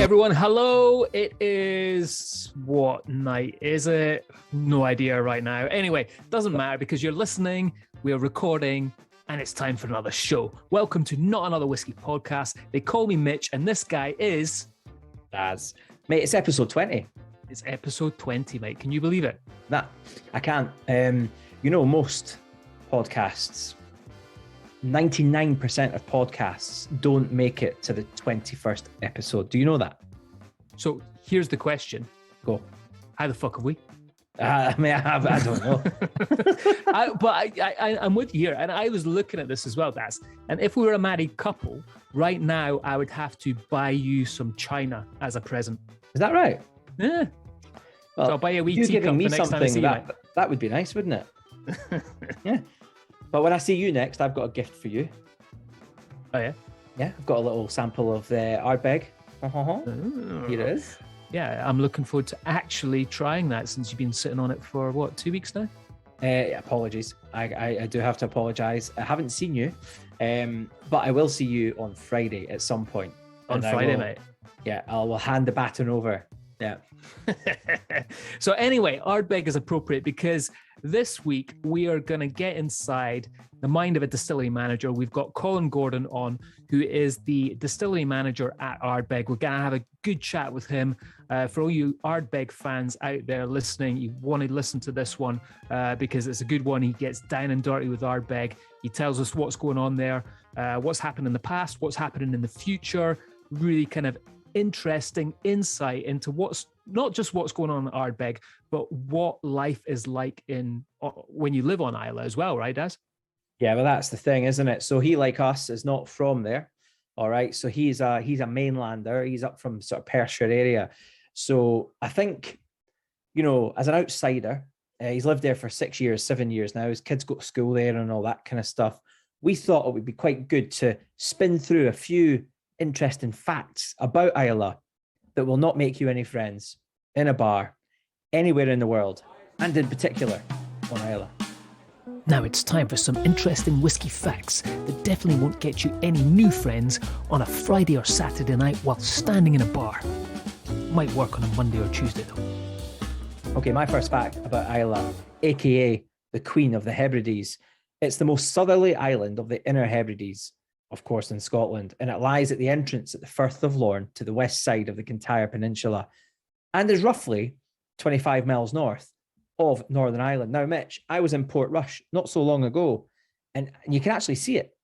everyone, hello. It is, what night is it? No idea right now. Anyway, doesn't matter because you're listening, we're recording, and it's time for another show. Welcome to Not Another Whiskey Podcast. They call me Mitch, and this guy is... Daz. Mate, it's episode 20. It's episode 20, mate. Can you believe it? Nah, I can't. You know, most podcasts, 99% of podcasts don't make it to the 21st episode. Do you know that? So here's the question. Go. How the fuck have we? I don't know. I'm with you here, and I was looking at this as well, Daz. And if we were a married couple, right now I would have to buy you some china as a present. Is that right? Yeah. Well, so I'll buy you a wee you teacup giving me the next time I see something you. that would be nice, wouldn't it? Yeah. But when I see you next, I've got a gift for you. Oh yeah. Yeah, I've got a little sample of the Ardbeg. Here it is. Yeah, I'm looking forward to actually trying that since you've been sitting on it for, what, 2 weeks now? Apologies. I do have to apologise. I haven't seen you, but I will see you on Friday at some point. On Friday, mate. Yeah, I will hand the baton over. Yeah. So anyway, Ardbeg is appropriate because this week we are going to get inside the mind of a distillery manager. We've got Colin Gordon on, who is the distillery manager at Ardbeg. We're going to have a good chat with him. For all you Ardbeg fans out there listening, you want to listen to this one because it's a good one. He gets down and dirty with Ardbeg. He tells us what's going on there, what's happened in the past, what's happening in the future. Really kind of interesting insight into what's not just what's going on at Ardbeg, but what life is like in when you live on Islay as well, right, Daz? Yeah, well, that's the thing, isn't it? So he, like us, is not from there. All right. So he's a mainlander. He's up from sort of Perthshire area. So I think, you know, as an outsider, he's lived there for 6 years, 7 years now. His kids go to school there and all that kind of stuff. We thought it would be quite good to spin through a few interesting facts about Islay that will not make you any friends in a bar anywhere in the world, and in particular on Islay. Now it's time for some interesting whiskey facts that definitely won't get you any new friends on a Friday or Saturday night while standing in a bar. Might work on a Monday or Tuesday though. Okay, my first fact about Islay, aka the Queen of the Hebrides. It's the most southerly island of the Inner Hebrides, of course, in Scotland, and it lies at the entrance at the Firth of Lorne to the west side of the Kintyre Peninsula, and is roughly 25 miles north of Northern Ireland. Now, Mitch, I was in Portrush not so long ago, and you can actually see it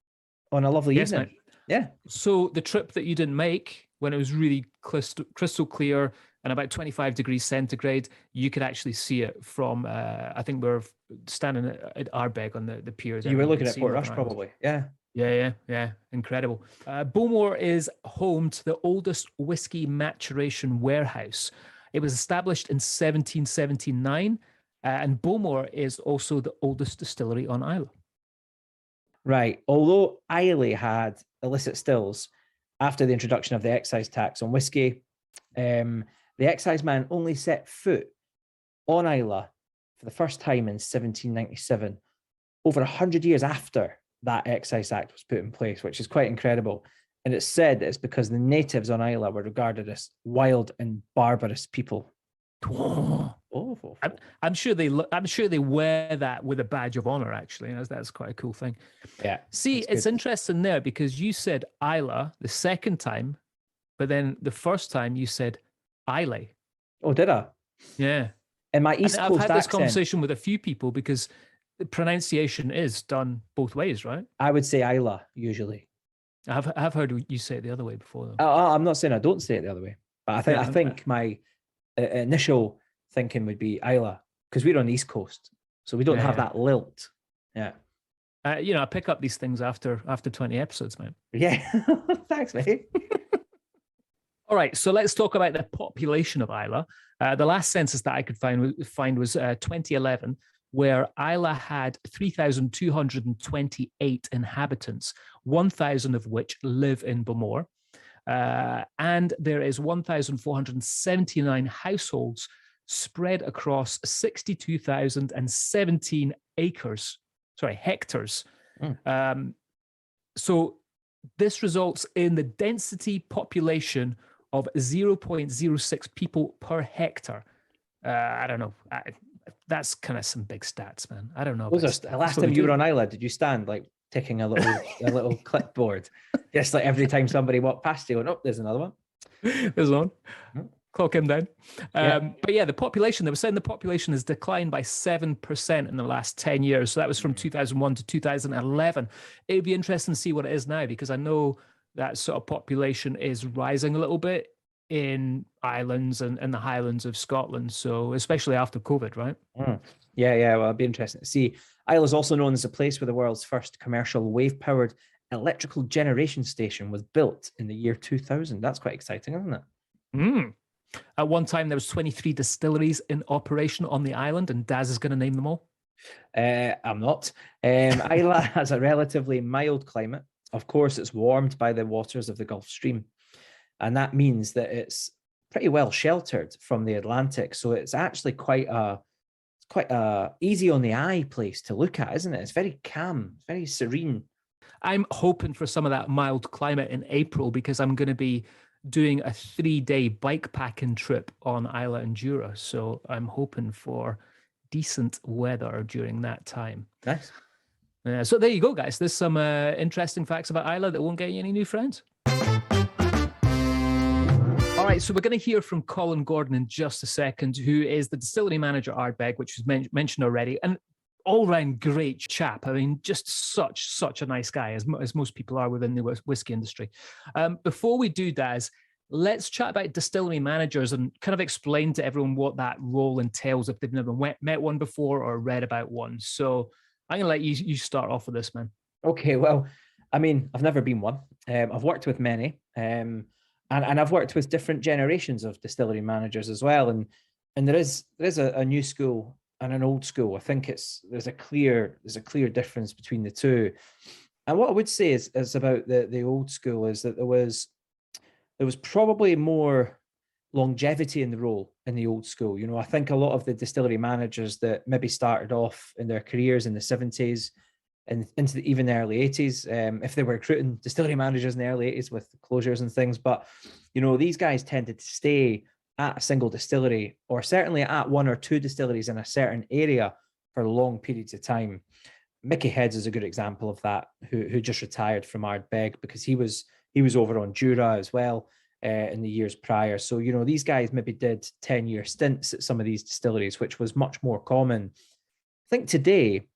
on a lovely evening. Mate. Yeah. So the trip that you didn't make, when it was really crystal clear and about 25 degrees centigrade, you could actually see it from, I think we're standing at Ardbeg on the piers. You were looking at Portrush probably, yeah. Yeah. Incredible. Bowmore is home to the oldest whiskey maturation warehouse. It was established in 1779, and Bowmore is also the oldest distillery on Islay. Right. Although Islay had illicit stills after the introduction of the excise tax on whiskey, the excise man only set foot on Islay for the first time in 1797, over 100 years after that excise act was put in place, which is quite incredible. And it's said that it's because the natives on Islay were regarded as wild and barbarous people. I'm sure they wear that with a badge of honor. Actually, that's quite a cool thing. Yeah. See, it's interesting there because you said Islay the second time, but then the first time you said Islay. Oh, did I? Yeah. And my East Coast I've had this accent, conversation with a few people because the pronunciation is done both ways, right? I would say Islay usually. I've heard you say it the other way before, though. I'm not saying I don't say it the other way, but I think my initial thinking would be Islay because we're on the East Coast, so we don't have that lilt. Yeah. I pick up these things after 20 episodes, man. Yeah. Thanks, mate. All right, so let's talk about the population of Islay. The last census that I could find was 2011, where Islay had 3,228 inhabitants, 1,000 of which live in Bowmore. And there is 1,479 households spread across 62,017 hectares. So this results in the density population of 0.06 people per hectare. I don't know. That's kind of some big stats, man. I don't know. Last time you were on Islay, did you stand like ticking a little clipboard? Just like every time somebody walked past you, oh, there's another one. There's one. Hmm. Clock him down. Yeah. But yeah, the population, they were saying the population has declined by 7% in the last 10 years. So that was from 2001 to 2011. It'd be interesting to see what it is now, because I know that sort of population is rising a little bit in islands and the Highlands of Scotland. So especially after COVID, right? Yeah. Well, it'd be interesting to see. Islay is also known as the place where the world's first commercial wave-powered electrical generation station was built in the year 2000. That's quite exciting, isn't it? At one time, there was 23 distilleries in operation on the island, and Daz is going to name them all. I'm not. Islay has a relatively mild climate. Of course, it's warmed by the waters of the Gulf Stream, and that means that it's pretty well sheltered from the Atlantic. So it's actually quite a easy on the eye place to look at, isn't it? It's very calm, very serene. I'm hoping for some of that mild climate in April, because I'm going to be doing a 3-day bike packing trip on Islay and Jura. So I'm hoping for decent weather during that time. Nice. So there you go, guys. There's some interesting facts about Islay that won't get you any new friends. All right, so we're going to hear from Colin Gordon in just a second, who is the distillery manager at Ardbeg, which was mentioned already. And all-round great chap. I mean, just such a nice guy, as most people are within the whiskey industry. Before we do, Daz, let's chat about distillery managers and kind of explain to everyone what that role entails if they've never met one before or read about one. So I'm going to let you start off with this, man. Okay, well, I mean, I've never been one. I've worked with many, and I've worked with different generations of distillery managers as well. And there is a new school and an old school. I think there's a clear difference between the two. And what I would say is about the old school is that there was probably more longevity in the role in the old school. You know, I think a lot of the distillery managers that maybe started off in their careers in the 70s and into even the early 80s, if they were recruiting distillery managers in the early 80s with closures and things, but you know, these guys tended to stay at a single distillery, or certainly at one or two distilleries in a certain area for long periods of time. Mickey Heads is a good example of that, who just retired from Ardbeg because he was over on Jura as well in the years prior. So, you know, these guys maybe did 10-year stints at some of these distilleries, which was much more common. I think today,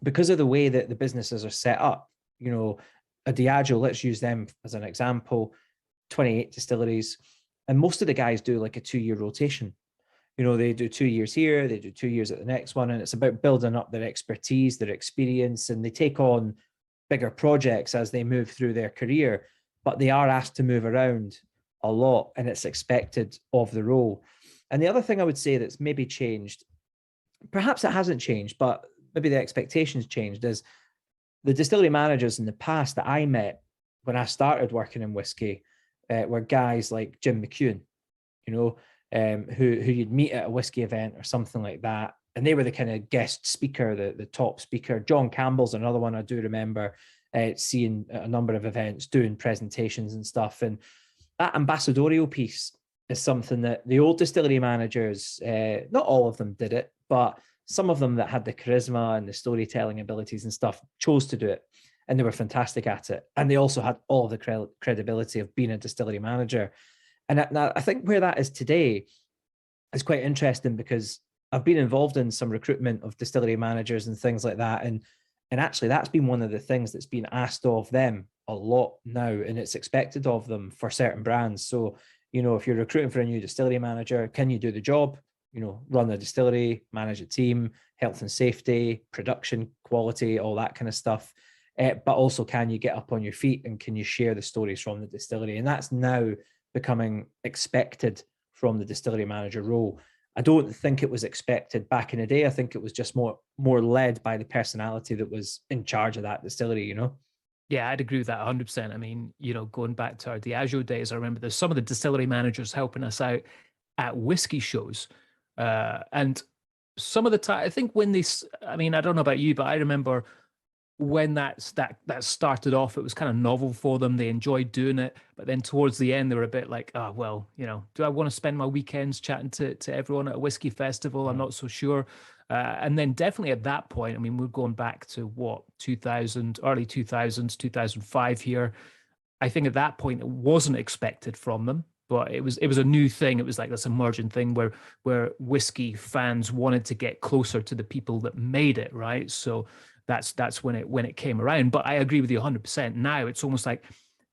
because of the way that the businesses are set up, you know, a Diageo, let's use them as an example, 28 distilleries, and most of the guys do like a 2-year rotation. You know, they do 2 years here, they do 2 years at the next one, and it's about building up their expertise, their experience, and they take on bigger projects as they move through their career, but they are asked to move around a lot, and it's expected of the role. And the other thing I would say that's maybe changed, perhaps it hasn't changed, but maybe the expectations changed, is the distillery managers in the past that I met when I started working in whiskey were guys like Jim McEwen, you know, who you'd meet at a whiskey event or something like that. And they were the kind of guest speaker, the top speaker. John Campbell's another one I do remember seeing at a number of events, doing presentations and stuff. And that ambassadorial piece is something that the old distillery managers, not all of them did it, but some of them that had the charisma and the storytelling abilities and stuff chose to do it. And they were fantastic at it. And they also had all the credibility of being a distillery manager. And I think where that is today is quite interesting, because I've been involved in some recruitment of distillery managers and things like that. And actually, that's been one of the things that's been asked of them a lot now. And it's expected of them for certain brands. So, you know, if you're recruiting for a new distillery manager, can you do the job? You know, run the distillery, manage a team, health and safety, production, quality, all that kind of stuff. But also, can you get up on your feet and can you share the stories from the distillery? And that's now becoming expected from the distillery manager role. I don't think it was expected back in the day. I think it was just more led by the personality that was in charge of that distillery, you know? Yeah, I'd agree with that 100%. I mean, you know, going back to our Diageo days, I remember there's some of the distillery managers helping us out at whiskey shows. And some of the time, I think when I mean, I don't know about you, but I remember when that started off, it was kind of novel for them. They enjoyed doing it, but then towards the end, they were a bit like, oh, well, do I want to spend my weekends chatting to everyone at a whiskey festival? I'm not so sure. And then definitely at that point, I mean, we're going back to what, 2000, early 2000s, 2005 here. I think at that point it wasn't expected from them, but it was a new thing. It was like this emergent thing where whiskey fans wanted to get closer to the people that made it, right? So that's when it came around. But I agree with you 100%. Now it's almost like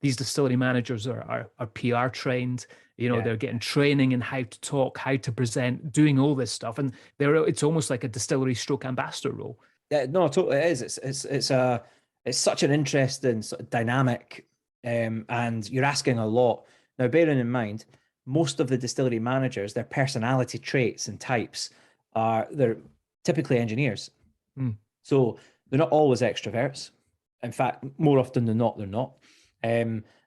these distillery managers are PR trained. They're getting training in how to talk, how to present, doing all this stuff, and it's almost like a distillery stroke ambassador role. Yeah, no, totally it is. It's such an interesting sort of dynamic, and you're asking a lot. Now, bearing in mind, most of the distillery managers, their personality traits and types they're typically engineers. So they're not always extroverts. In fact, more often than not, they're not.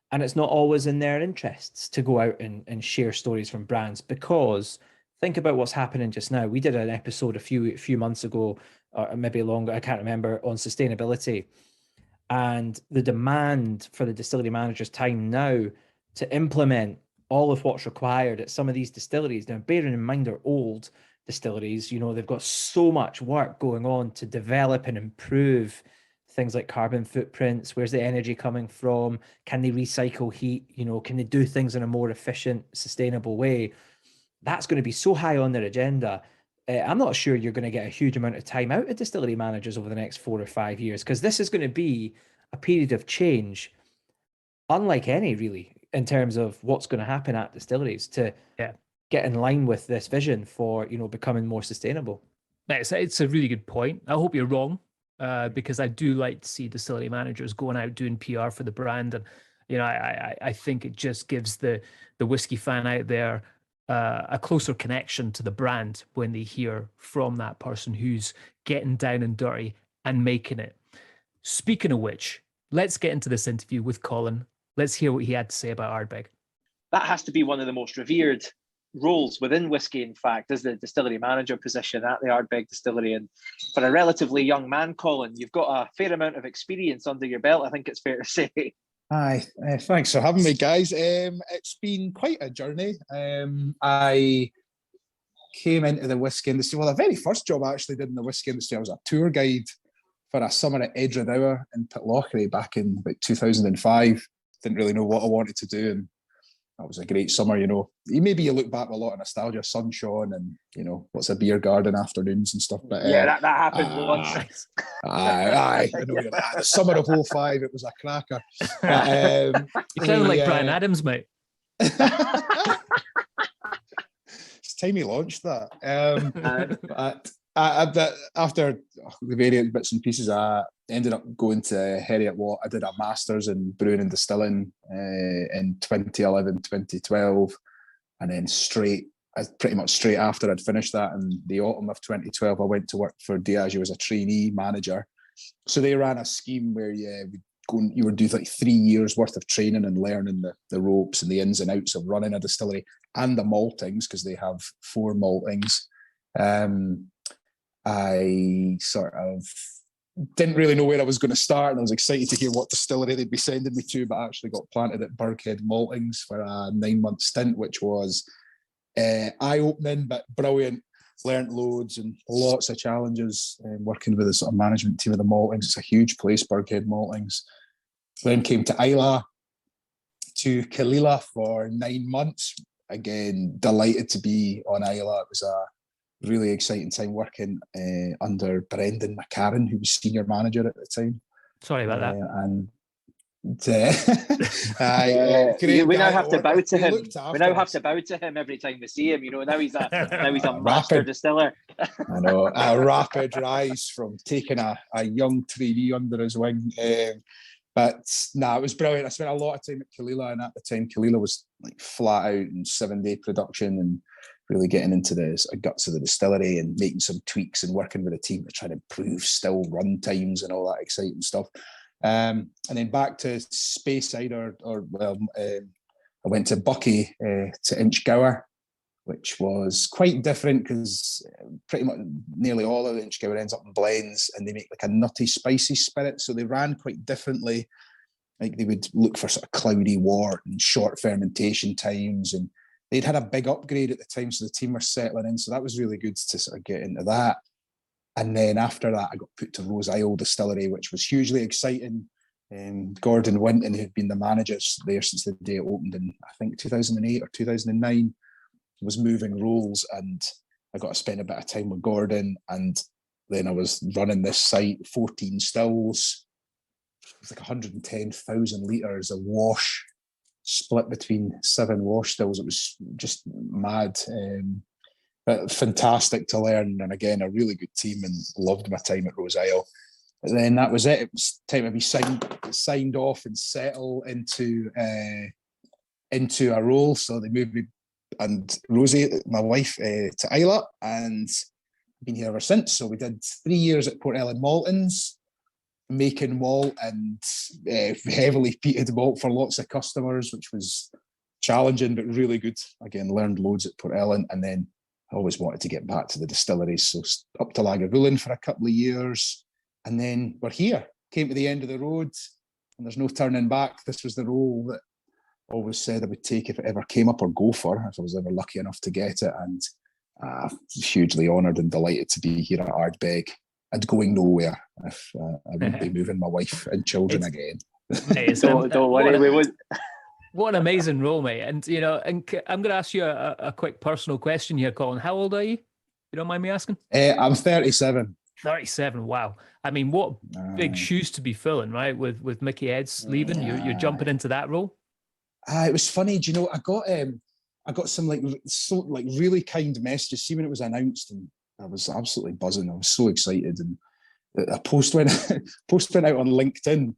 And it's not always in their interests to go out and share stories from brands, because think about what's happening just now. We did an episode a few months ago, or maybe longer, I can't remember, on sustainability. And the demand for the distillery manager's time now to implement all of what's required at some of these distilleries. Now, bearing in mind they're old distilleries, they've got so much work going on to develop and improve things like carbon footprints. Where's the energy coming from? Can they recycle heat? Can they do things in a more efficient, sustainable way? That's going to be so high on their agenda. I'm not sure you're going to get a huge amount of time out of distillery managers over the next 4 or 5 years, because this is going to be a period of change unlike any, really, in terms of what's going to happen at distilleries to get in line with this vision for, becoming more sustainable. It's a really good point. I hope you're wrong, because I do like to see distillery managers going out doing PR for the brand. And, I think it just gives the whiskey fan out there a closer connection to the brand when they hear from that person who's getting down and dirty and making it. Speaking of which, let's get into this interview with Colin. Let's hear what he had to say about Ardbeg. That has to be one of the most revered roles within whiskey, in fact, is the distillery manager position at the Ardbeg distillery. And for a relatively young man, Colin, you've got a fair amount of experience under your belt, I think it's fair to say. Hi, thanks for having me, guys. It's been quite a journey. I came into the whiskey industry. Well, the very first job I actually did in the whiskey industry, I was a tour guide for a summer at Edredour in Pitlochry back in about 2005. Didn't really know what I wanted to do, and that was a great summer. Maybe you look back with a lot of nostalgia, sunshine, and lots of beer garden afternoons and stuff. But that happened once. Aye, I know. The summer of 05, it was a cracker. You sound like Brian Adams, mate. It's time he launched that. But after the various bits and pieces, I ended up going to Heriot-Watt. I did a master's in brewing and distilling in 2011, 2012. And then pretty much straight after I'd finished that, in the autumn of 2012, I went to work for Diageo as a trainee manager. So they ran a scheme where you would do like 3 years worth of training and learning the ropes and the ins and outs of running a distillery and the maltings, because they have 4 maltings. I sort of didn't really know where I was going to start, and I was excited to hear what distillery they'd be sending me to, but I actually got planted at Birkhead Maltings for a 9-month stint, which was eye-opening but brilliant. Learned loads and lots of challenges, working with the sort of management team of the Maltings. It's a huge place, Birkhead Maltings. Then came to Islay, to Killila for 9 months. Again, delighted to be on Islay. It was a really exciting time working under Brendan McCarran, who was senior manager at the time. Sorry about that. And we now have to bow to him. We now have to bow to him every time we see him. Now he's a master distiller. I know, a rapid rise from taking a young trainee under his wing. But it was brilliant. I spent a lot of time at Killila, and at the time Killila was like flat out in 7-day production and really getting into the guts of the distillery and making some tweaks and working with a team to try to improve still run times and all that exciting stuff. And then back to Speyside, I went to Bucky to Inchgower, which was quite different because pretty much nearly all of the Inchgower ends up in blends, and they make like a nutty, spicy spirit. So they ran quite differently. Like they would look for sort of cloudy wort and short fermentation times, and they'd had a big upgrade at the time, so the team were settling in. So that was really good to sort of get into that. And then after that, I got put to Rose Isle Distillery, which was hugely exciting. Gordon Winton, who'd been the managers there since the day it opened in, I think, 2008 or 2009, was moving roles, and I got to spend a bit of time with Gordon. And then I was running this site, 14 stills. It was like 110,000 litres of wash, split between 7 wash stills. It was just mad. But fantastic to learn, and again, a really good team, and loved my time at Rose Isle. But then that was it. It was time to be signed off and settle into a role. So they moved me and Rosie, my wife, to Islay, and I've been here ever since. So we did 3 years at Port Ellen Maltons, making malt and heavily peated malt for lots of customers, which was challenging but really good. Again, learned loads at Port Ellen, and then I always wanted to get back to the distilleries, so up to Lagavulin for a couple of years, and then we're here. Came to the end of the road, and there's no turning back. This was the role that I always said I would take if it ever came up, or go for if I was ever lucky enough to get it. And hugely honoured and delighted to be here at Ardbeg, and going nowhere if I wouldn't be moving my wife and children again. Don't worry, we would. What an amazing role, mate. And, you know, and I'm going to ask you a quick personal question here, Colin. How old are you? You don't mind me asking? I'm 37. 37, wow. I mean, what big shoes to be filling, right? With Mickey Heads leaving, you're jumping into that role? It was funny, do you know, I got some really kind messages. See, when it was announced, and I was absolutely buzzing. I was so excited. And a post went out on LinkedIn,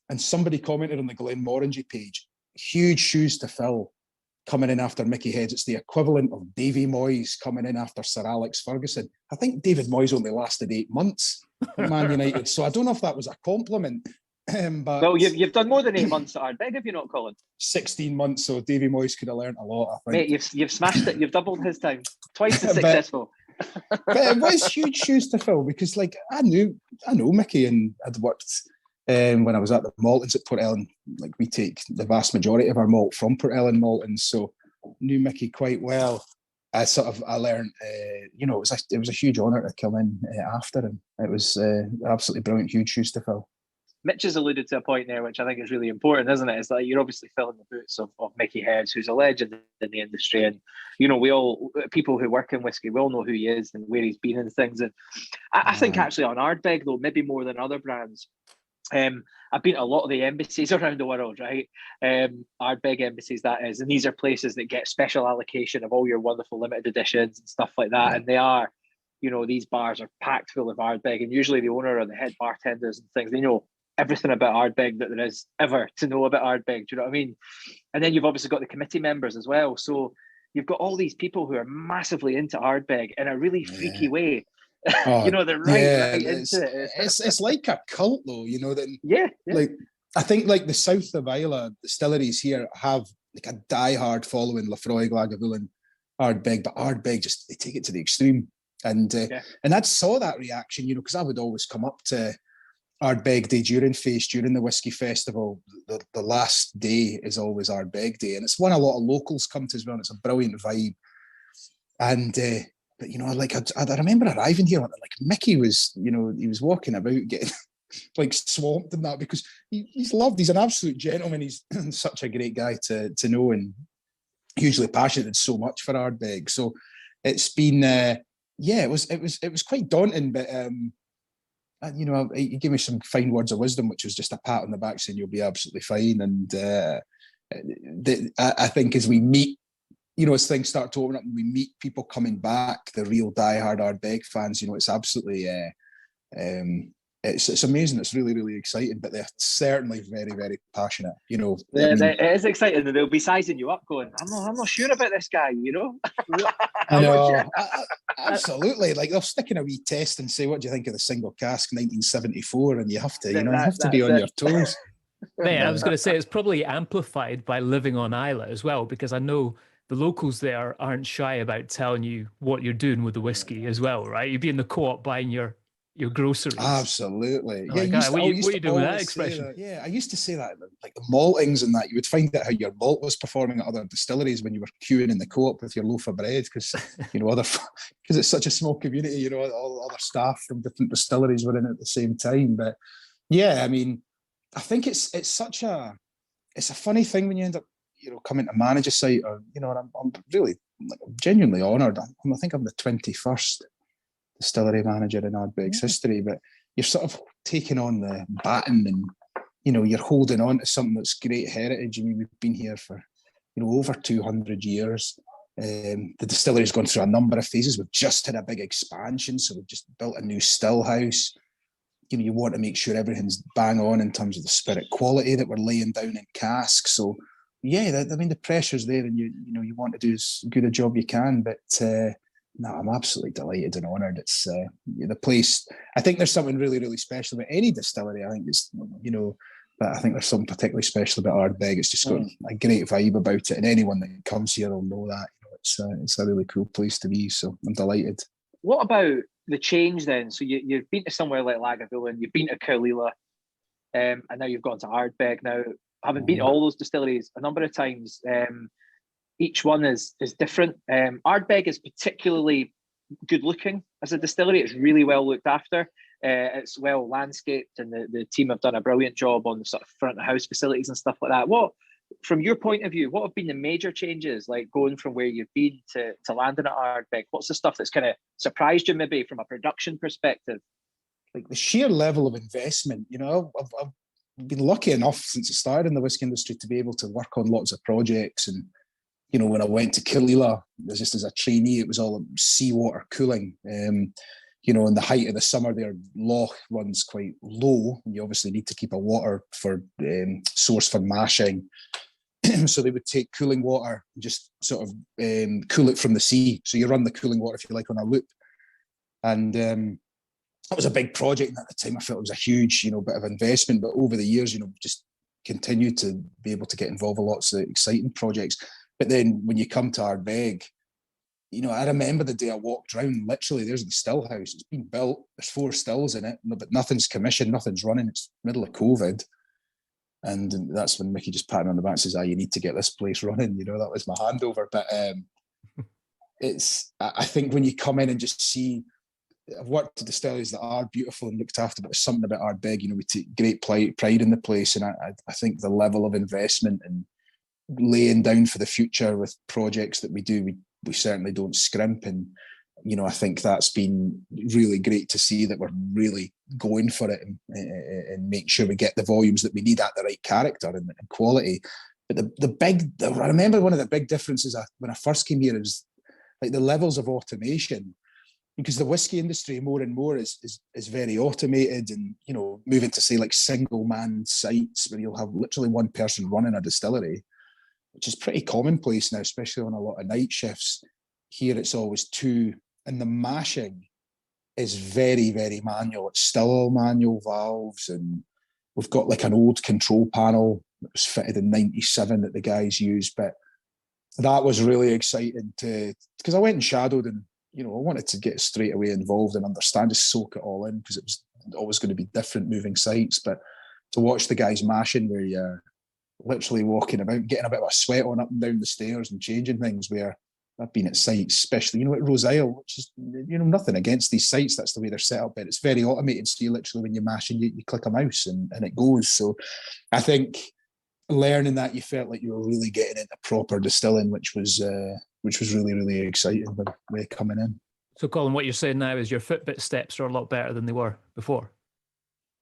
and somebody commented on the Glenmorangie page, huge shoes to fill coming in after Mickey Heads. It's the equivalent of Davy Moyes coming in after Sir Alex Ferguson. I think David Moyes only lasted 8 months at Man United, so I don't know if that was a compliment. But well, you've done more than 8 months at Ardbeg, have you not, Colin? 16 months, so Davy Moyes could have learnt a lot, I think. Mate, you've smashed it. You've doubled his time. Twice as successful. But it was huge shoes to fill, because like I know Mickey, and I'd worked when I was at the Maltons at Port Ellen. Like, we take the vast majority of our malt from Port Ellen Maltons, so knew Mickey quite well. I learned, it was a huge honour to come in after him. It was absolutely brilliant, huge shoes to fill. Mitch has alluded to a point there, which I think is really important, isn't it? It's like you're obviously filling the boots of Mickey Heads, who's a legend in the industry. And, you know, people who work in whiskey, we all know who he is and where he's been and things. And I think actually on Ardbeg, though, maybe more than other brands, I've been to a lot of the embassies around the world, right? Ardbeg embassies, that is. And these are places that get special allocation of all your wonderful limited editions and stuff like that. Yeah. And they are, you know, these bars are packed full of Ardbeg. And usually the owner or the head bartenders and things, they know everything about Ardbeg that there is ever to know about Ardbeg. Do you know what I mean? And then you've obviously got the committee members as well. So you've got all these people who are massively into Ardbeg in a really freaky way. You know, they're right into it. It's like a cult, though. You know that. Yeah. Like, I think like the south of Islay distilleries here have like a diehard following. Lafroig, Lagavulin, Ardbeg, but Ardbeg just, they take it to the extreme. And and I saw that reaction, you know, because I would always come up to Ardbeg Day during the Whiskey Festival. The last day is always Ardbeg Day, and it's one a lot of locals come to as well. And it's a brilliant vibe. And but you know, like I remember arriving here, like Mickey was, you know, he was walking about getting like swamped in that, because he's loved. He's an absolute gentleman. He's such a great guy to know, and hugely passionate and so much for Ardbeg. So it's been it was quite daunting, but you know, he gave me some fine words of wisdom, which was just a pat on the back saying you'll be absolutely fine. And I think as we meet, you know, as things start to open up and we meet people coming back, the real diehard Ardbeg fans, you know, it's absolutely it's amazing. It's really, really exciting, but they're certainly very, very passionate. You know, it is exciting, and they'll be sizing you up, going, I'm not sure about this guy. You know, no, absolutely. Like, they'll stick in a wee test and say, "What do you think of the single cask 1974?" And you have to, you have to be on your toes. Man, I was going to say it's probably amplified by living on Islay as well, because I know the locals there aren't shy about telling you what you're doing with the whiskey as well, right? You'd be in the co-op buying your groceries. Absolutely. Yeah, like, what are you doing with that expression? That. Yeah, I used to say that, like the maltings and that, you would find out how your malt was performing at other distilleries when you were queuing in the co-op with your loaf of bread, because because it's such a small community, all other staff from different distilleries were in at the same time. But yeah, I mean, I think it's a funny thing when you end up, coming to manage a site, or and I'm really genuinely honoured. I think I'm the 21st distillery manager in Ardbeg's history, but you're sort of taking on the baton, and you're holding on to something that's great heritage. I mean, we've been here for over 200 years. The distillery's gone through a number of phases. We've just had a big expansion, so we've just built a new still house. You want to make sure everything's bang on in terms of the spirit quality that we're laying down in casks. So yeah, I mean, the pressure's there, and you want to do as good a job you can, but no, I'm absolutely delighted and honoured. It's the place. I think there's something really, really special about any distillery. I think it's, but I think there's something particularly special about Ardbeg. It's just got a great vibe about it, and anyone that comes here will know that. It's a really cool place to be. So I'm delighted. What about the change then? So you've been to somewhere like Lagavulin, you've been to Caerleela, and now you've gone to Ardbeg. Now, having been to all those distilleries a number of times, each one is different. Ardbeg is particularly good looking as a distillery. It's really well looked after. It's well landscaped, and the team have done a brilliant job on the sort of front of house facilities and stuff like that. What, from your point of view, what have been the major changes, like going from where you've been to landing at Ardbeg? What's the stuff that's kind of surprised you, maybe from a production perspective? Like the sheer level of investment. I've been lucky enough since I started in the whiskey industry to be able to work on lots of projects. And when I went to Caerleela, just as a trainee, it was all seawater cooling. In the height of the summer, their loch runs quite low, and you obviously need to keep a water for source for mashing. So they would take cooling water and just sort of cool it from the sea. So you run the cooling water, if you like, on a loop. And that was a big project. And at the time, I felt it was a huge, bit of investment. But over the years, just continued to be able to get involved in lots of exciting projects. But then when you come to Ardbeg, I remember the day I walked around, literally, there's the still house. It's been built. There's 4 stills in it, but nothing's commissioned, nothing's running. It's middle of COVID. And that's when Mickey just patted me on the back and says, you need to get this place running. That was my handover. But I think when you come in and just see, I've worked at distilleries that are beautiful and looked after, but there's something about Ardbeg, we take great pride in the place. And I think the level of investment and laying down for the future with projects that we do, we certainly don't scrimp. And I think that's been really great to see, that we're really going for it and make sure we get the volumes that we need at the right character and quality. But I remember one of the big differences when I first came here is like the levels of automation, because the whiskey industry more and more is very automated, and moving to say like single man sites where you'll have literally one person running a distillery, which is pretty commonplace now, especially on a lot of night shifts. Here it's always 2, and the mashing is very, very manual. It's still all manual valves, and we've got like an old control panel that was fitted in '97 that the guys used. But that was really exciting because I went and shadowed, and I wanted to get straight away involved and understand, just soak it all in, because it was always going to be different moving sites. But to watch the guys mashing, where you're literally walking about, getting a bit of a sweat on up and down the stairs and changing things, where I've been at sites, especially, at Rose Isle, which is, nothing against these sites. That's the way they're set up, but it's very automated. So you literally, when you're mashing, you click a mouse and it goes. So I think learning that, you felt like you were really getting into proper distilling, which was really, really exciting when we're coming in. So Colin, what you're saying now is your Fitbit steps are a lot better than they were before.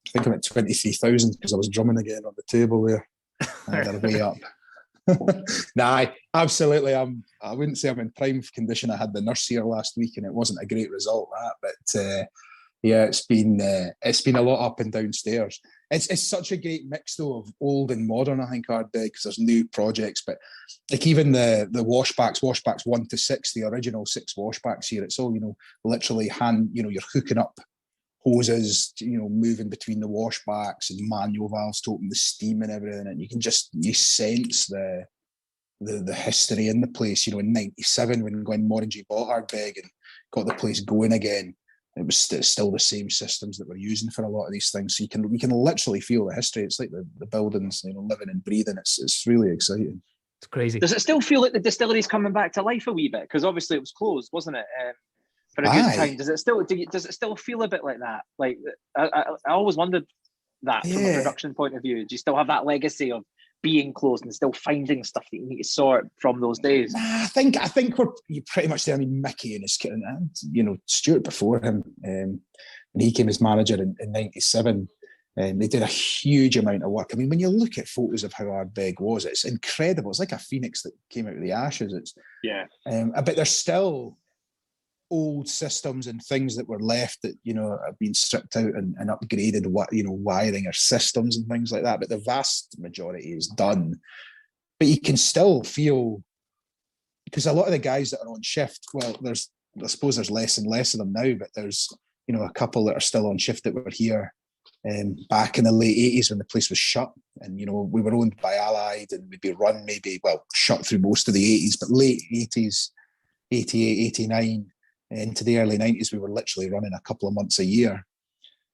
I think I'm at 23,000 because I was drumming again on the table there. They're way up. Nah, absolutely. I wouldn't say I'm in prime condition. I had the nurse here last week, and it wasn't a great result, but yeah, it's been a lot up and downstairs. It's such a great mix though of old and modern, I think, Ardbeg, because there's new projects, but like even the washbacks 1 to 6, the original 6 washbacks here, it's all, literally hand, you're hooking up hoses, moving between the washbacks and manual valves to open the steam and everything, and you sense the history in the place. You know, in '97 when Glenmorangie bought Ardbeg and got the place going again, it was still the same systems that we're using for a lot of these things. So we can literally feel the history. It's like the buildings, you know, living and breathing. It's really exciting. It's crazy. Does it still feel like the distillery's coming back to life a wee bit? Because obviously it was closed, wasn't it, for a good time? Does it still feel a bit like that? Like I always wondered that from a production point of view. Do you still have that legacy of being closed and still finding stuff that you need to sort from those days? I think you're pretty much there. I mean, Mickey and his kid, and you know, Stuart before him, when he came as manager in '97, they did a huge amount of work. I mean, when you look at photos of how Ardbeg was, it's incredible. It's like a phoenix that came out of the ashes. But there's still old systems and things that were left that, you know, have been stripped out and upgraded, you know, wiring or systems and things like that. But the vast majority is done. But you can still feel, because a lot of the guys that are on shift, well, I suppose there's less and less of them now, but there's, you know, a couple that are still on shift that were here back in the late 80s when the place was shut. And, you know, we were owned by Allied and we'd be run shut through most of the 80s, but late 80s, 88, 89, into the early 90s, we were literally running a couple of months a year.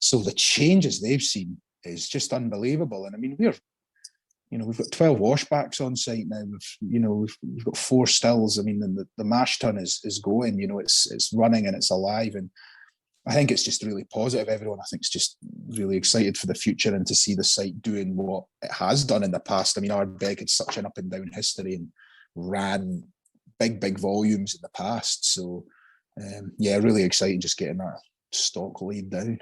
So the changes they've seen is just unbelievable. And I mean, we've got 12 washbacks on site now. We've got 4 stills. I mean, the mash tun is going, you know, it's running and it's alive. And I think it's just really positive. Everyone, I think, is just really excited for the future and to see the site doing what it has done in the past. I mean, Ardbeg had such an up and down history and ran big volumes in the past. So, really exciting just getting that stock laid down.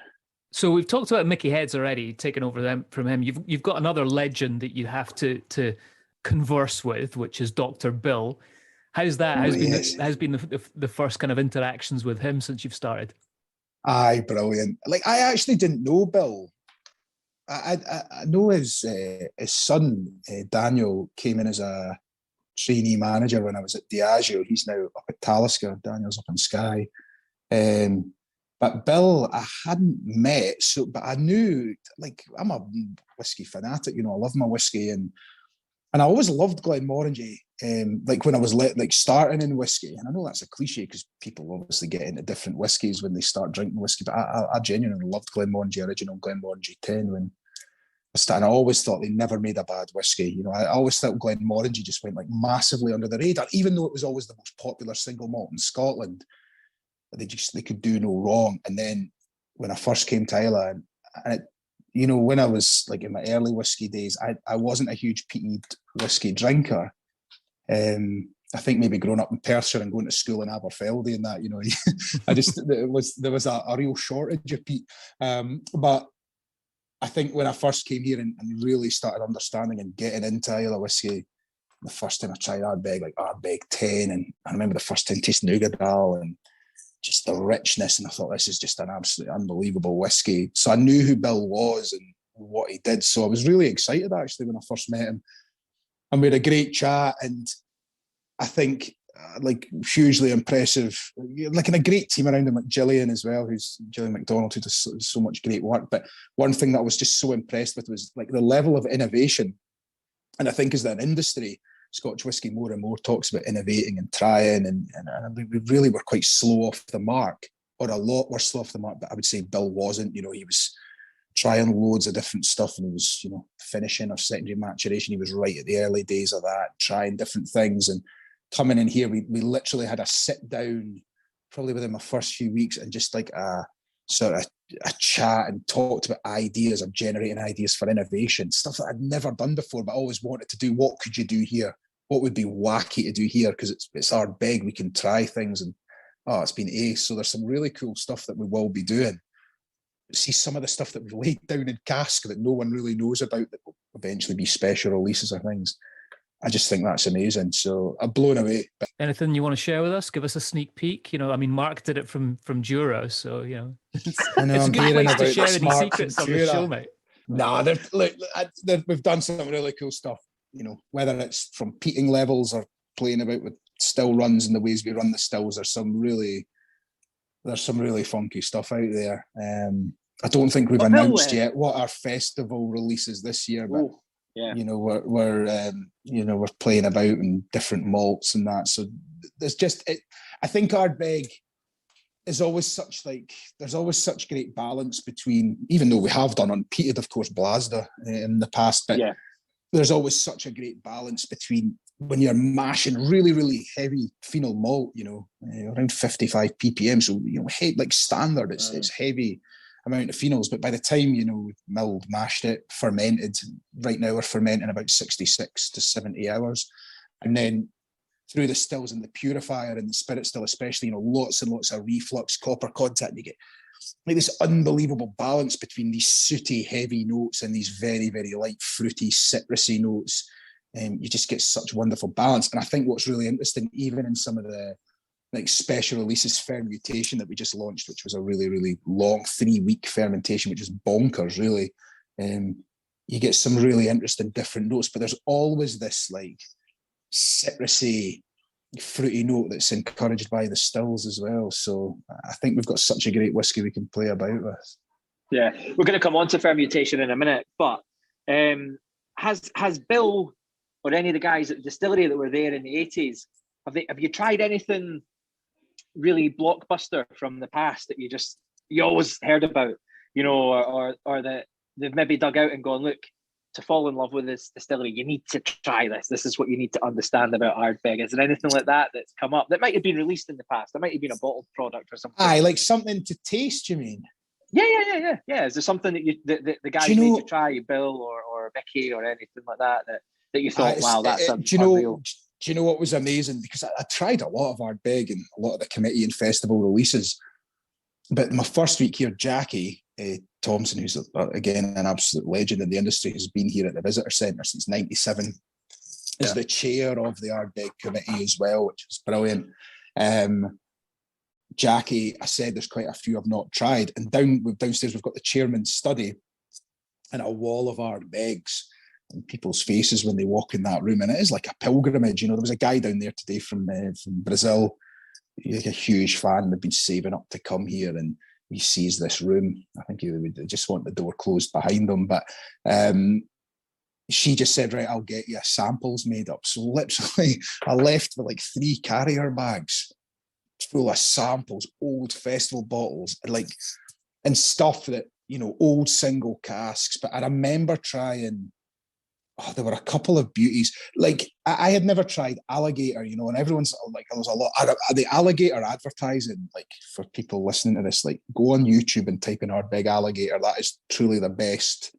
So we've talked about Mickey Heads already, taking over them from him. You've got another legend that you have to converse with, which is Dr. Bill. How's that? How's been the first kind of interactions with him since you've started? Aye, brilliant. Like, I actually didn't know Bill. I know his son, Daniel, came in as a trainee manager when I was at Diageo. He's now up at Talisker. Daniel's up in Skye. But Bill, I hadn't met, but I knew, like, I'm a whiskey fanatic, you know, I love my whiskey, and I always loved Glenmorangie, like when I was starting in whiskey. And I know that's a cliche because people obviously get into different whiskies when they start drinking whiskey, but I genuinely loved Glenmorangie, original Glenmorangie 10 when I started. I always thought they never made a bad whiskey. You know, I always thought Glenmorangie just went like massively under the radar, even though it was always the most popular single malt in Scotland. They could do no wrong. And then when I first came to Islay, and you know, when I was like in my early whiskey days, I wasn't a huge peated whiskey drinker. I think maybe growing up in Perthshire and going to school in Aberfeldy and that, you know, there was a real shortage of peat. But I think when I first came here and really started understanding and getting into Islay whiskey, the first time I tried Ardbeg, like Ardbeg 10, and I remember the first time tasting Ugadal and just the richness, and I thought, this is just an absolutely unbelievable whiskey. So I knew who Bill was and what he did. So I was really excited actually when I first met him, and we had a great chat. And I think like hugely impressive, like, and a great team around him, like Gillian as well, who's Gillian MacDonald, who does so much great work. But one thing that I was just so impressed with was like the level of innovation. And I think as an industry, Scotch whisky more and more talks about innovating and trying, and we really were quite slow off the mark, or a lot were slow off the mark, but I would say Bill wasn't. You know, he was trying loads of different stuff, and he was, you know, finishing or secondary maturation. He was right at the early days of that, trying different things. And coming in here, we literally had a sit down probably within my first few weeks and just like a sort of a chat and talked about ideas of generating ideas for innovation, stuff that I'd never done before, but I always wanted to do. What could you do here? What would be wacky to do here? Because it's Ardbeg, we can try things, and it's been ace. So there's some really cool stuff that we will be doing. See some of the stuff that we've laid down in cask that no one really knows about that will eventually be special releases or things. I just think that's amazing. So I'm blown away. Anything you want to share with us? Give us a sneak peek. You know, I mean, Mark did it from Jura, so you know, it's a good place to share any secrets on the show, mate. No, we've done some really cool stuff. You know, whether it's from peating levels or playing about with still runs and the ways we run the stills, there's some really funky stuff out there. I don't think we've announced yet what our festival release is this year, but Yeah. We're playing about in different malts and that. So there's just I think Ardbeg is always there's always such great balance between, even though we have done unpeated, of course, Blasda in the past, but there's always such a great balance between when you're mashing really, really heavy phenol malt, around 55 ppm. So, like standard, it's heavy amount of phenols, but by the time, we've milled, mashed it, fermented, right now we're fermenting about 66 to 70 hours. And then through the stills and the purifier and the spirit still, especially, lots and lots of reflux, copper contact, and you get like this unbelievable balance between these sooty, heavy notes and these very, very light, fruity, citrusy notes. You just get such wonderful balance. And I think what's really interesting, even in some of the special releases fermentation that we just launched, which was a really, really long 3-week fermentation, which is bonkers, really. You get some really interesting different notes, but there's always this citrusy, fruity note that's encouraged by the stills as well. So I think we've got such a great whiskey we can play about with. Yeah, we're going to come on to fermentation in a minute, but has Bill or any of the guys at the distillery that were there in the 80s, have you tried anything really blockbuster from the past that you always heard about, or that they've maybe dug out and gone, look, to fall in love with this distillery, you need to try this. This is what you need to understand about Ardbeg. Is there anything like that that's come up that might have been released in the past? There might have been a bottled product or something. Aye, like something to taste, you mean? Yeah. Is there something that the guys made you try, Bill or Vicky or anything like that you thought, wow, that's unreal? Do you know what was amazing? Because I tried a lot of Ardbeg and a lot of the committee and festival releases. But my first week here, Jackie Thompson, who's again an absolute legend in the industry, has been here at the Visitor Centre since '97, is the chair of the Ardbeg committee as well, which is brilliant. Jackie, I said there's quite a few I've not tried, and downstairs we've got the chairman's study and a wall of Ardbegs and people's faces when they walk in that room, and it is like a pilgrimage. There was a guy down there today from Brazil. He's like a huge fan. They've been saving up to come here, and he sees this room. I think he would just want the door closed behind them. But she just said, right, I'll get you samples made up. So literally, I left with like 3 carrier bags full of samples, old festival bottles, and stuff that, old single casks. But I remember trying, there were a couple of beauties. Like I had never tried alligator, and everyone's like, there was a lot of the alligator advertising. Like for people listening to this, like go on YouTube and type in Ardbeg alligator. That is truly the best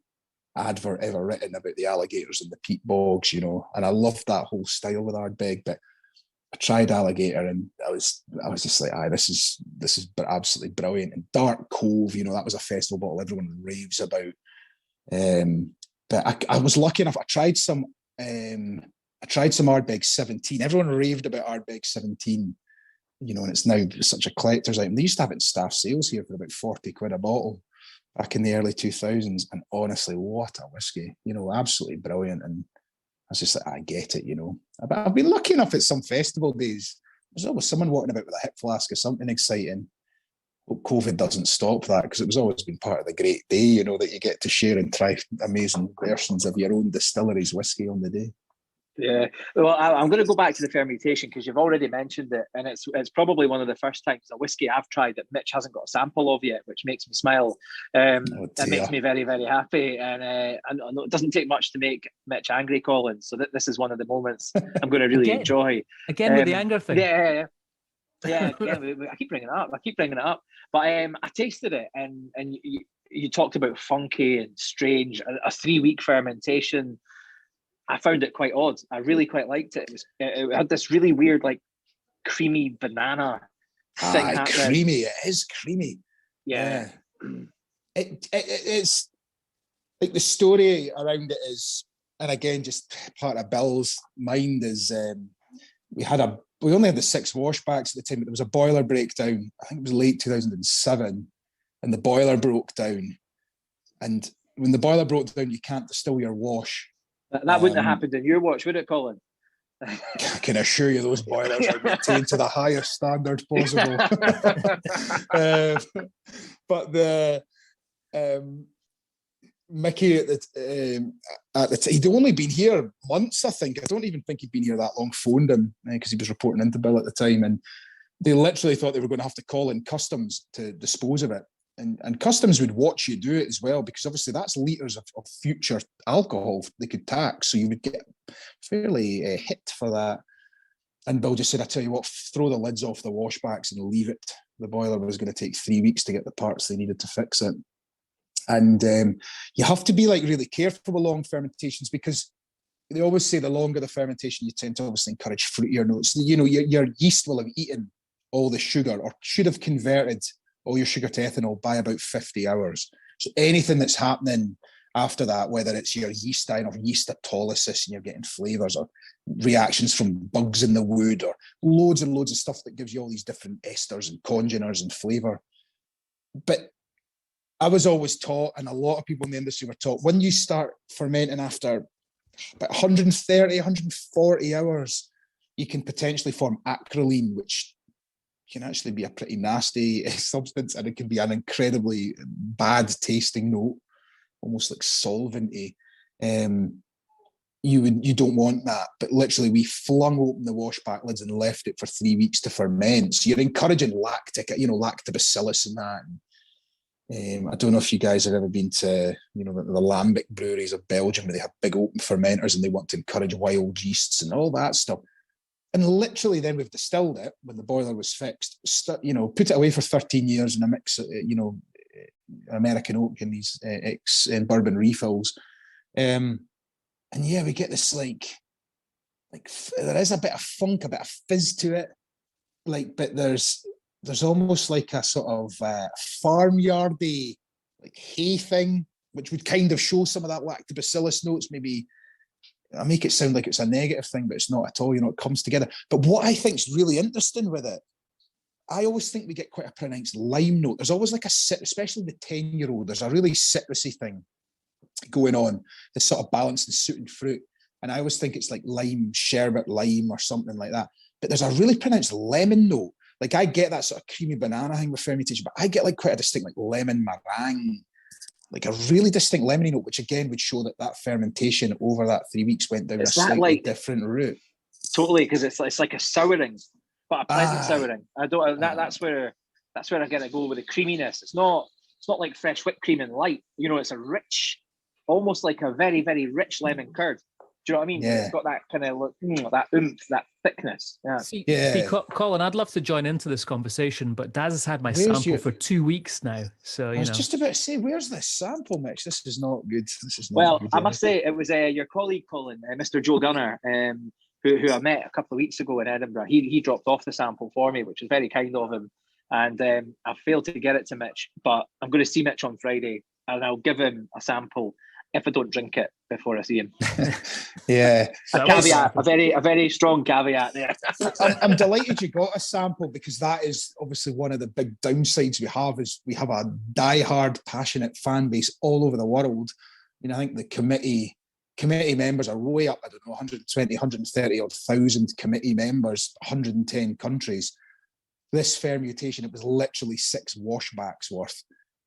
advert ever written about the alligators and the peat bogs, And I loved that whole style with Ardbeg. But I tried alligator, and I was just like, this is absolutely brilliant. And Dark Cove, that was a festival bottle everyone raves about. But I was lucky enough. I tried some Ardbeg 17. Everyone raved about Ardbeg 17, and it's now such a collector's item. They used to have it in staff sales here for about 40 quid a bottle back in the early 2000s. And honestly, what a whiskey, absolutely brilliant. And I was just like, I get it, But I've been lucky enough at some festival days. There's always someone walking about with a hip flask of something exciting. Hope COVID doesn't stop that, because it was always been part of the great day, that you get to share and try amazing versions of your own distillery's whiskey on the day. Yeah, well, I'm going to go back to the fermentation because you've already mentioned it, and it's probably one of the first times a whiskey I've tried that Mitch hasn't got a sample of yet, which makes me smile. That makes me very, very happy, and I know it doesn't take much to make Mitch angry, Colin. So this is one of the moments I'm going to really enjoy. Again with the anger thing. Yeah. Again, I keep bringing it up. But I tasted it, and you talked about funky and strange. A 3-week fermentation. I found it quite odd. I really quite liked it. It had this really weird, like creamy banana thing happening. Creamy. It is creamy. Yeah. It's like the story around it is, and again, just part of Bill's mind is we only had the 6 washbacks at the time, but there was a boiler breakdown. I think it was late 2007, and the boiler broke down. And when the boiler broke down, you can't distill your wash. That wouldn't have happened in your watch, would it, Colin? I can assure you those boilers are maintained to the highest standard possible. But Mickey he'd only been here months, I think. I don't even think he'd been here that long. Phoned him because he was reporting into Bill at the time, and they literally thought they were going to have to call in customs to dispose of it. And customs would watch you do it as well, because obviously that's litres of future alcohol they could tax. So you would get fairly hit for that. And Bill just said, I tell you what, throw the lids off the washbacks and leave it. The boiler was going to take 3 weeks to get the parts they needed to fix it. And you have to be like really careful with long fermentations, because they always say the longer the fermentation, you tend to obviously encourage fruitier notes. You know, your yeast will have eaten all the sugar, or should have converted all your sugar to ethanol by about 50 hours. So anything that's happening after that, whether it's your yeast dying or yeast autolysis and you're getting flavours or reactions from bugs in the wood or loads and loads of stuff that gives you all these different esters and congeners and flavour. But I was always taught, and a lot of people in the industry were taught, when you start fermenting after about 130, 140 hours, you can potentially form acrolein, which can actually be a pretty nasty substance, and it can be an incredibly bad tasting note, almost like solventy. You don't want that, but literally we flung open the washback lids and left it for 3 weeks to ferment. So you're encouraging lactobacillus and that. I don't know if you guys have ever been to, the lambic breweries of Belgium, where they have big open fermenters and they want to encourage wild yeasts and all that stuff. And literally then we've distilled it when the boiler was fixed, put it away for 13 years in a mix, American oak in these bourbon refills. And yeah, we get this like there is a bit of funk, a bit of fizz to it. But there's almost like a sort of farmyardy, like hay thing, which would kind of show some of that lactobacillus notes. Maybe I make it sound like it's a negative thing, but it's not at all. It comes together. But what I think is really interesting with it, I always think we get quite a pronounced lime note. There's always like especially the 10-year-old, there's a really citrusy thing going on, this sort of balance and suiting fruit. And I always think it's like lime, sherbet lime or something like that. But there's a really pronounced lemon note. Like I get that sort of creamy banana thing with fermentation, but I get like quite a distinct like lemon meringue, like a really distinct lemony note, which again would show that fermentation over that 3 weeks went down a slightly different route. Totally, because it's like a souring, but a pleasant souring. That's where I get to go with the creaminess. It's not like fresh whipped cream and light. It's a rich, almost like a very, very rich lemon curd. Do you know what I mean? Yeah. It's got that kind of that oomph, that thickness. Yeah. See, Colin, I'd love to join into this conversation, but Daz has had my sample for 2 weeks now. So I was just about to say, where's this sample, Mitch? This is not good. I must say, it was your colleague, Colin, Mr. Joe Gunner, who I met a couple of weeks ago in Edinburgh. He dropped off the sample for me, which was very kind of him. And I failed to get it to Mitch, but I'm going to see Mitch on Friday, and I'll give him a sample if I don't drink it before I see him. Yeah. A caveat, a very strong caveat there. I'm delighted you got a sample, because that is obviously one of the big downsides we have, is we have a diehard, passionate fan base all over the world. I think the committee members are way up, 120, 130 or 1,000 committee members, 110 countries. This fermentation, it was literally 6 washbacks worth.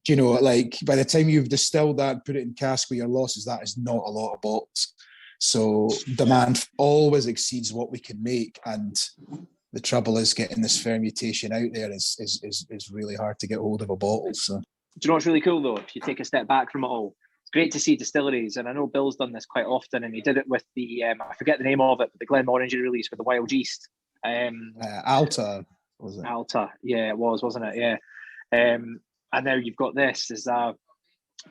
By the time you've distilled that and put it in cask with your losses, that is not a lot of bottles. So demand always exceeds what we can make, and the trouble is getting this fermentation out there is really hard to get hold of a bottle. So do you know what's really cool though? If you take a step back from it all, it's great to see distilleries, and I know Bill's done this quite often, and he did it with the I forget the name of it, but the Glenmorangie release with the wild yeast. Alta, was it? Alta, yeah, it was, wasn't it? Yeah. And now you've got this as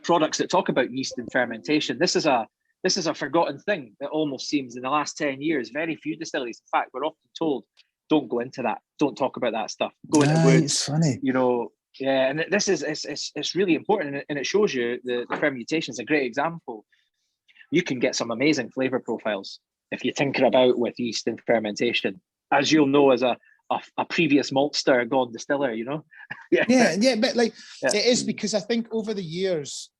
products that talk about yeast and fermentation. This is a forgotten thing. It almost seems in the last 10 years, very few distilleries. In fact, we're often told, don't go into that. Don't talk about that stuff. Go into woods. It's funny. Yeah. And this is it's really important, and it shows you the fermentation is a great example. You can get some amazing flavor profiles if you tinker about with yeast and fermentation, as you'll know as a previous maltster gone distiller, yeah, but it is, because I think over the years,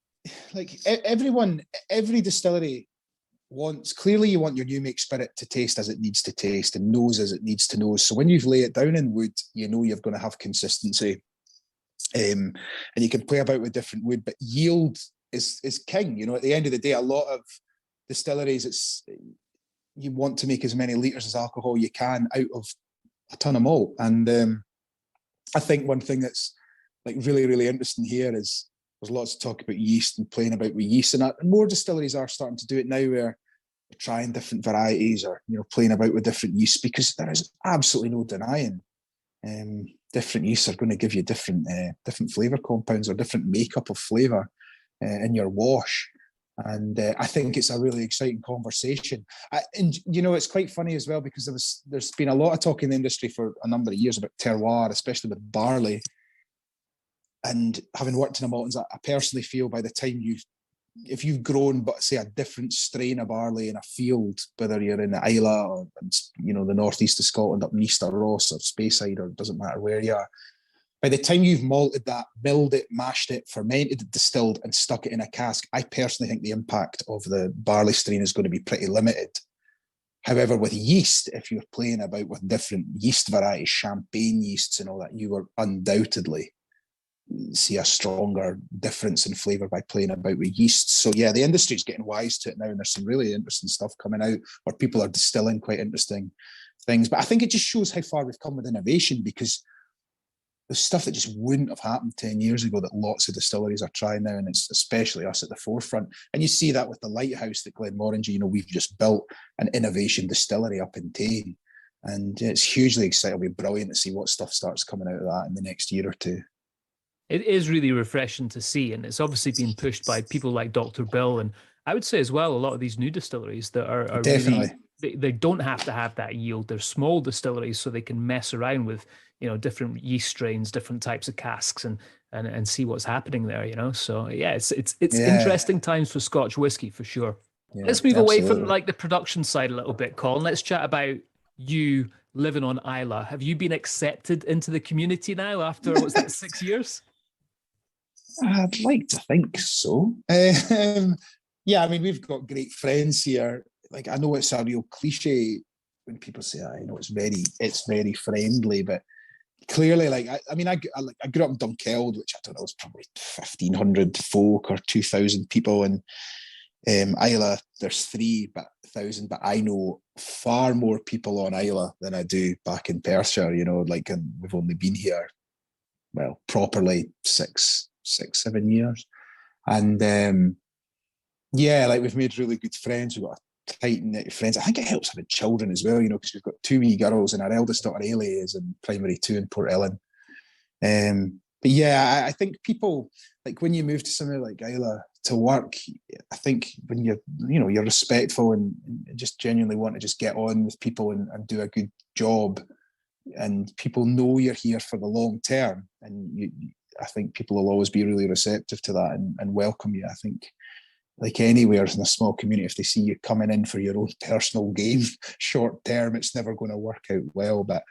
every distillery you want your new make spirit to taste as it needs to taste and nose as it needs to nose. So when you've laid it down in wood, you're going to have consistency, and you can play about with different wood, but yield is king. You know, at the end of the day, a lot of distilleries, you want to make as many litres as alcohol you can out of a ton of malt. And I think one thing that's like really, really interesting here is there's lots of talk about yeast and playing about with yeast, and more distilleries are starting to do it now, where they're trying different varieties or, you know, playing about with different yeast, because there is absolutely no denying different yeasts are going to give you different flavour compounds or different makeup of flavour in your wash. And I think it's a really exciting conversation. And, you know, it's quite funny as well, because there's been a lot of talk in the industry for a number of years about terroir, especially with barley. And having worked in the maltings, I personally feel by the time if you've grown, but say a different strain of barley in a field, whether you're in Islay or, you know, the northeast of Scotland, up in East or Ross or Speyside, or it doesn't matter where you are, by the time you've malted that, milled it, mashed it, fermented it, distilled, and stuck it in a cask, I personally think the impact of the barley strain is going to be pretty limited. However, with yeast, if you're playing about with different yeast varieties, champagne yeasts and all that, you will undoubtedly see a stronger difference in flavour by playing about with yeast. So yeah, the industry's getting wise to it now, and there's some really interesting stuff coming out where people are distilling quite interesting things. But I think it just shows how far we've come with innovation, because there's stuff that just wouldn't have happened 10 years ago that lots of distilleries are trying now, and it's especially us at the forefront. And you see that with the lighthouse that Glenmorangie, you know, we've just built an innovation distillery up in Tain, and it's hugely exciting. It'll be brilliant to see what stuff starts coming out of that in the next year or two. It is really refreshing to see, and it's obviously being pushed by people like Dr. Bill, and I would say as well, a lot of these new distilleries that are Definitely. really, they don't have to have that yield. They're small distilleries, so they can mess around with, you know, different yeast strains, different types of casks, and see what's happening there, you know. So yeah, it's interesting times for Scotch whiskey for sure. Yeah, Let's move away from absolutely. like the production side a little bit, Colin. Let's chat about you living on Islay. Have you been accepted into the community now after, what's that, 6 years? I'd like to think so. Yeah, I mean, we've got great friends here. Like, I know it's a real cliche when people say, "I know it's very friendly," but clearly, like, I grew up in Dunkeld, which I don't know, is probably 1,500 folk or 2,000 people, and Islay, there's 3,000, but I know far more people on Islay than I do back in Perthshire. You know, like, and we've only been here, well, properly 6-7 years, and yeah, like, we've made really good friends. We've got a tight knit friends. I think it helps having children as well, you know, because we've got 2 wee girls, and our eldest daughter Ailey is in primary 2 in Port Ellen. But yeah, I think people, like, when you move to somewhere like Islay to work, I think when you're respectful and just genuinely want to just get on with people and do a good job, and people know you're here for the long term, and I think people will always be really receptive to that and welcome you. I think, like anywhere in a small community, if they see you coming in for your own personal gain short term, it's never going to work out well. But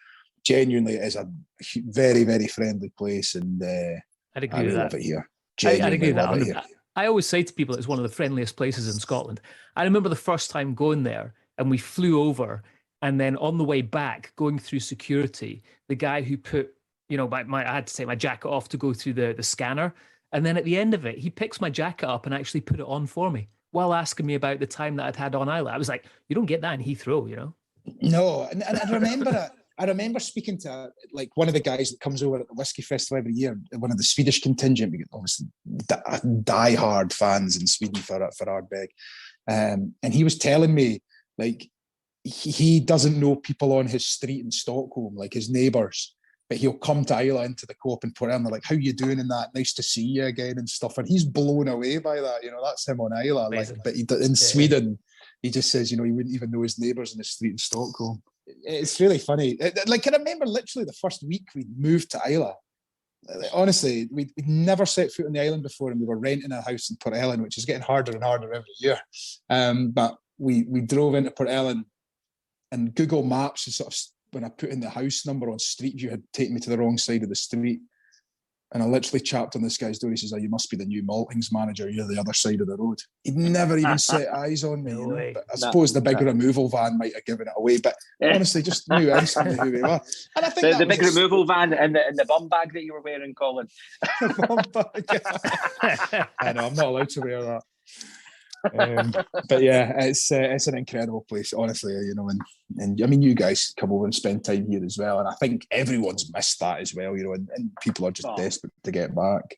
genuinely, it is a very, very friendly place, and I'd agree I with really that. love it here. I'd agree with Genuinely love it that. here. I always say to people it's one of the friendliest places in Scotland. I remember the first time going there, and we flew over, and then on the way back, going through security, the guy who put, you know, I had to take my jacket off to go through the scanner. And then at the end of it, he picks my jacket up and actually put it on for me while asking me about the time that I'd had on Islay. I was like, you don't get that in Heathrow, you know? No, and I remember it. I remember speaking to, like, one of the guys that comes over at the Whiskey Festival every year, one of the Swedish contingent. We get obviously die-hard fans in Sweden for Ardbeg. And he was telling me, like, he doesn't know people on his street in Stockholm, like his neighbours, but he'll come to Islay into the co-op and put in, they're like, "How you doing in that? Nice to see you again," and stuff. And he's blown away by that. You know, that's him on Islay. Like, but in Sweden, he just says, you know, he wouldn't even know his neighbours in the street in Stockholm. It's really funny. Like, I remember literally the first week we moved to Islay. Honestly, we'd never set foot on the island before, and we were renting a house in Port Ellen, which is getting harder and harder every year. But we drove into Port Ellen, and Google Maps is sort of, when I put in the house number on Street View, had taken me to the wrong side of the street. And I literally chapped on this guy's door. He says, "Oh, you must be the new maltings manager. You're the other side of the road." He'd never even set eyes on me. No way. But I suppose the big removal van might have given it away. But honestly, just knew instantly who we were. And I think the big removal van and the bum bag that you were wearing, Colin. Bum bag. I know, I'm not allowed to wear that. But yeah, it's an incredible place, honestly. And I mean, you guys come over and spend time here as well, and I think everyone's missed that as well. And people are just desperate to get back.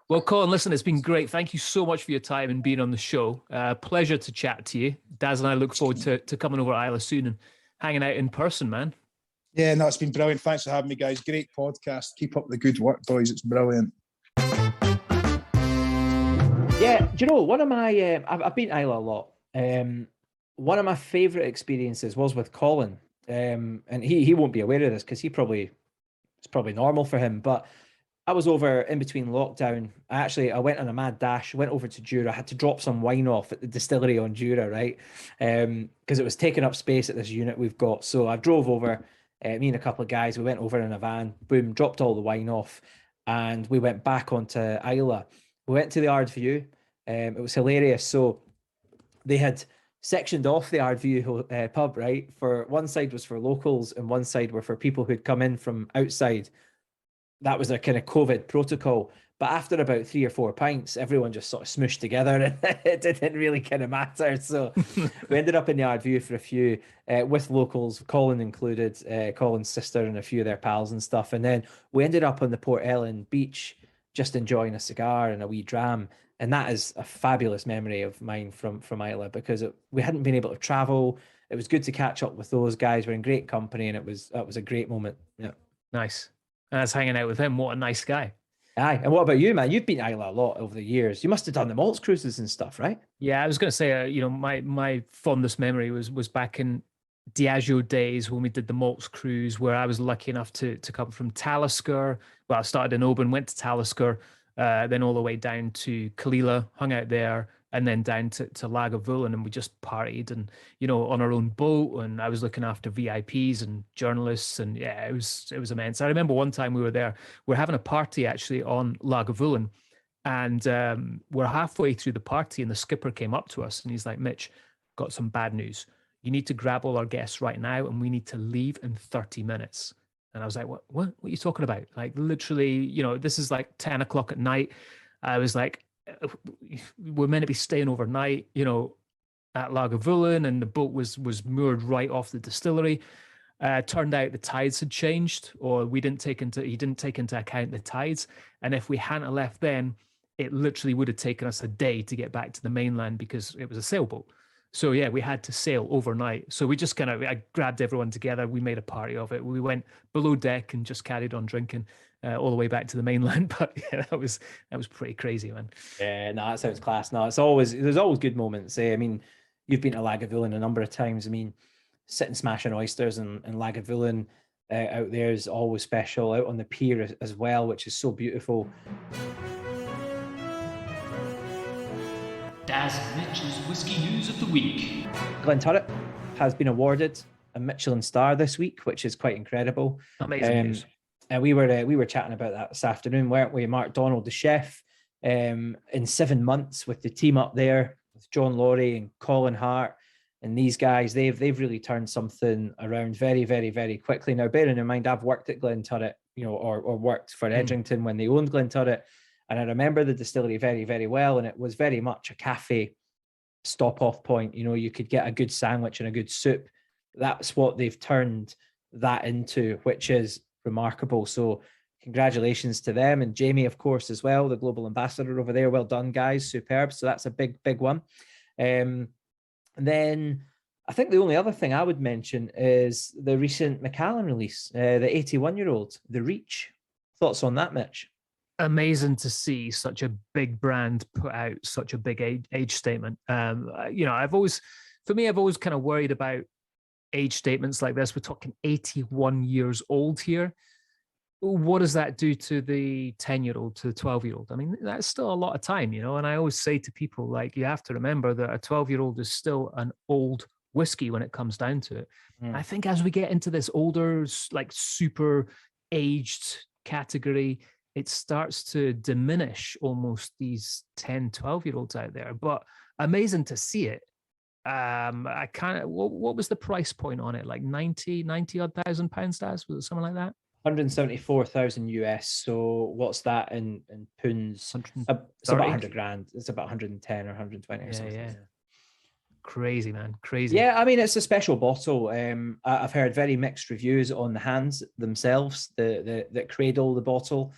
Well, Colin, listen, it's been great. Thank you so much for your time and being on the show. Pleasure to chat to you. Daz and I look forward to coming over to Islay soon and hanging out in person, man. Yeah, no, it's been brilliant. Thanks for having me, guys. Great podcast. Keep up the good work, boys. It's brilliant. Yeah, do you know, one of my, I've been to Islay a lot. One of my favourite experiences was with Colin. And he won't be aware of this because it's probably normal for him. But I was over in between lockdown. I went on a mad dash, went over to Jura. I had to drop some wine off at the distillery on Jura, right? Because it was taking up space at this unit we've got. So I drove over, me and a couple of guys, we went over in a van, boom, dropped all the wine off, and we went back onto Islay. We went to the Ardview. It was hilarious. So they had sectioned off the Ardview pub, right? For one side was for locals and one side were for people who'd come in from outside. That was their kind of COVID protocol. But after about 3 or 4 pints, everyone just sort of smooshed together and it didn't really kind of matter. So we ended up in the Ardview for a few with locals, Colin included, Colin's sister and a few of their pals and stuff. And then we ended up on the Port Ellen beach, just enjoying a cigar and a wee dram. And that is a fabulous memory of mine from Islay because we hadn't been able to travel. It was good to catch up with those guys. We're in great company and that was a great moment. Yeah. Nice. And I was hanging out with him. What a nice guy. Aye. And what about you, man? You've been to Islay a lot over the years. You must have done the malts cruises and stuff, right? Yeah, I was going to say, my fondest memory was back in Diageo days when we did the malts cruise, where I was lucky enough to come from Talisker. Well, I started in Oban, went to Talisker, then all the way down to Kalila, hung out there, and then down to Lagavulin, and we just partied and, on our own boat. And I was looking after VIPs and journalists, and yeah, it was immense. I remember one time we were there, we're having a party actually on Lagavulin, and we're halfway through the party, and the skipper came up to us and he's like, "Mitch, got some bad news. You need to grab all our guests right now, and we need to leave in 30 minutes. And I was like, what are you talking about? Like, literally, this is like 10 o'clock at night. I was like, we're meant to be staying overnight, at Lagavulin, and the boat was moored right off the distillery. Turned out the tides had changed, or he didn't take into account the tides. And if we hadn't left then, it literally would have taken us a day to get back to the mainland because it was a sailboat. So yeah, we had to sail overnight. So we just I grabbed everyone together. We made a party of it. We went below deck and just carried on drinking all the way back to the mainland. But yeah, that was pretty crazy, man. Yeah, no, that sounds class. No, there's always good moments. I mean, you've been to Lagavulin a number of times. I mean, sitting smashing oysters and Lagavulin out there is always special. Out on the pier as well, which is so beautiful. Daz and Mitch's Whiskey News of the Week. Glenturret has been awarded a Michelin star this week, which is quite incredible. Amazing news. And we were chatting about that this afternoon, weren't we? Mark Donald, the chef, in 7 months with the team up there, with John Laurie and Colin Hart, and these guys, they've really turned something around very, very, very quickly. Now, bearing in mind, I've worked at Glenturret, or worked for Edrington when they owned Glenturret. And I remember the distillery very, very well. And it was very much a cafe stop-off point. You could get a good sandwich and a good soup. That's what they've turned that into, which is remarkable. So congratulations to them. And Jamie, of course, as well, the global ambassador over there. Well done, guys. Superb. So that's a big, big one. And then I think the only other thing I would mention is the recent Macallan release, the 81-year-old, The Reach. Thoughts on that, Mitch? Amazing to see such a big brand put out such a big age statement. I've always kind of worried about age statements like this. We're talking 81 years old here. What does that do to the 10-year-old, to the 12-year-old? I mean, that's still a lot of time, and I always say to people, like, you have to remember that a 12-year-old is still an old whiskey when it comes down to it. I think as we get into this older, like super aged category, it starts to diminish almost these 10, 12-year-olds out there. But amazing to see it. I kind of, what was the price point on it? Like 90 odd thousand pounds, Daz? Was it something like that? 174,000 US. So what's that in pounds? It's about 100 grand. It's about 110 or 120 or something. Yeah. Crazy, man. Crazy. Yeah, I mean, it's a special bottle. I've heard very mixed reviews on the hands themselves, that cradle the bottle.